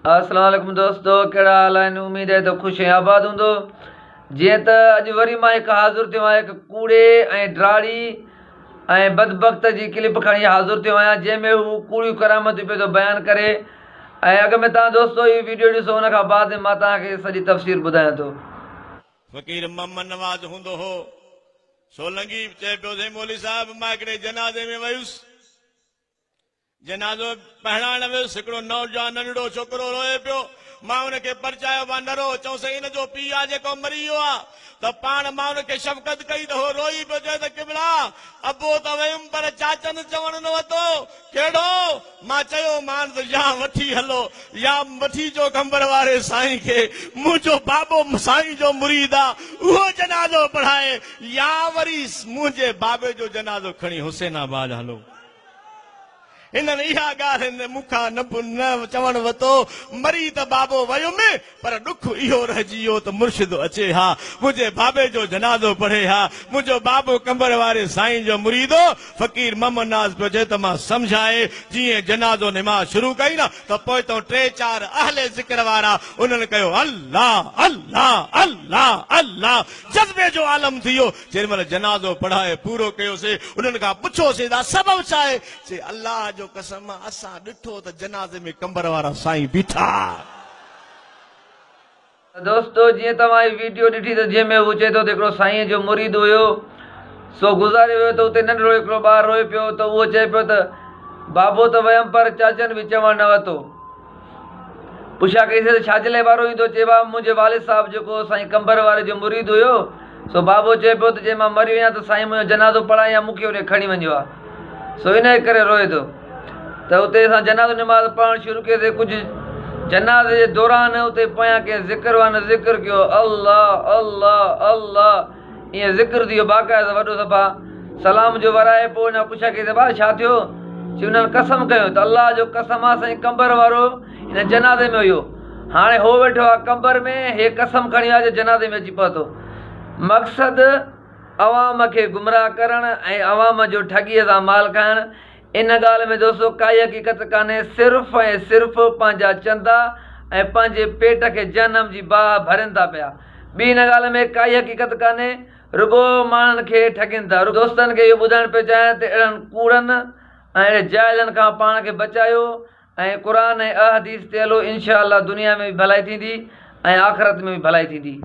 अस्सलाम वालेकुम दोस्तों, कहिड़ा हाल आहिनि? उम्मीद आहे त ख़ुशि ऐं आबाद हूंदो। जीअं त अॼु वरी मां हिकु हाज़िर थियो आहियां हिकु कूड़े ऐं ड्राड़ी ऐं बदबख़्त जी क्लिप खणी हाज़िर थियो आहियां, जंहिंमें हू कूड़ियूं करामतूं पियो थो बयानु करे। ऐं अॻ में तव्हां दोस्तो इहो वीडियो ॾिसो, हुन खां बाद मां तव्हांखे सॼी तफ़सीर ॿुधायां थो। फ़क़ीर मोहम्मद नवाज़ हूंदो हो सोलंगी, चए पियो साईं मौलवी साहब मां हिकिड़े जनाज़े में वयुसि, जनाज़ो पहराइण वियुसि, हिकिड़ो नौजवान नंढड़ो छोकिरो रोए पियो। मां हुनखे परचायो, मां न रो, चऊं साईं हिन जो पीउ आहे जेको मरी वियो आहे। त पाण मां हुनखे शफ़क़त कई त हो रोई पियो, चए त किबला अबो त वयुमि पर चाचनि चवण न वरितो। कहिड़ो? मां चयो मान त या वठी हलो, या वठी जो कंबर वारे साईं खे, मुंहिंजो बाबो साईं जो मुरीद आहे, उहो जनाज़ो पढ़ाए, या वरी मुंहिंजे बाबे जो जनाज़ो खणी हुसैनाबाद हलो। इन्हनि इहा ॻाल्हि मूंखां न चवण वरितो। मरी त बाबो वयुमि पर ॾुख इहो रहिजी वियो त मुर्शिद अचे हा, मुंहिंजे बाबे जो जनाज़ो पढ़े हा, मुंहिंजो बाबो कंबर वारे साईं जो मुरीदो। फ़क़ीर मोहम्मद नाज़ पियो चए त मां सम्झाए, जीअं जनाज़ो निमाज़ शुरू कई न त पोइ तो 3-4 अहले ज़िक्र वारा उन्हनि कयो अल्लाह अल्लाह अल्लाह अल्लाह, जज़्बे जो आलम थी वियो। जेॾीमहिल जनाज़ो पढ़ाए पूरो कयोसीं, उन्हनि खां पुछोसीं त सबबु छा आहे? चए अल्लाह जो कसम असां ॾिठो त जनाज़े में कंबर वारा साईं बीठा। दोस्तो जीअं तव्हां हीअ वीडियो ॾिठी त जंहिंमें हू चए थो त हिकिड़ो साईं जो मुरीद हुयो, सो गुज़ारे वियो, त उते नंढड़ो हिकिड़ो ॿारु रोए पियो, त उहो चए पियो त बाबो त वयमि पर चाचनि बि चवणु न वरितो। पुछा कईसीं त छाजे लाइ वारो ईंदो? चइबो आहे मुंहिंजे वालिद साहिबु जेको साईं कंबर वारे जो मुरीद हुयो, सो बाबो चए पियो त जे मां मरी वञा त साईं मुंहिंजो जनाज़ो पढ़ाए या मूंखे उन खणी वञियो आहे, सो इन करे रोए थो। त उते असां जनाज़ो निमाज़ पढ़णु शुरू कयोसीं। कुझु जनाज़े जे दौरान उते पोयां कंहिं ज़िक्र वान ज़िक्र कयो, अल्लाह अल्लाह अल्लाह, ईअं ज़िक्र थी वियो बाक़ाइदा वॾो सफ़ा। सलाम जो वराए पोइ हुन पुछा कई त भाउ छा थियो? चई हुननि कसम कयो त अल्लाह जो कसम आहे साईं कंबर वारो हिन जनाज़े में हुयो, हाणे हो वेठो आहे कंबर में, हे कसम खणी आहे जो जनाज़े में अची पहुतो। मक़सदु अवाम खे गुमराह करणु ऐं अवाम जो ठॻीअ सां माल खाइणु। इन ॻाल्हि में दोस्तो काई हक़ीक़त कान्हे, सिर्फ़ु ऐं सिर्फ़ु पंहिंजा चंदा ऐं पंहिंजे पेट खे जनम जी बाह भरनि था पिया। ॿी हिन ॻाल्हि में काई हक़ीक़त कान्हे, रुगो माण्हुनि खे ठॻनि था। दोस्तनि खे इहो ॿुधाइणु पियो चाहियां त अहिड़नि कूड़नि ऐं अहिड़े जाइलनि खां पाण खे बचायो ऐं क़ुर ऐं अहदीस ते हलो, इनशा अल्लाह दुनिया में बि भलाई थींदी ऐं आख़िरत में बि भलाई थींदी।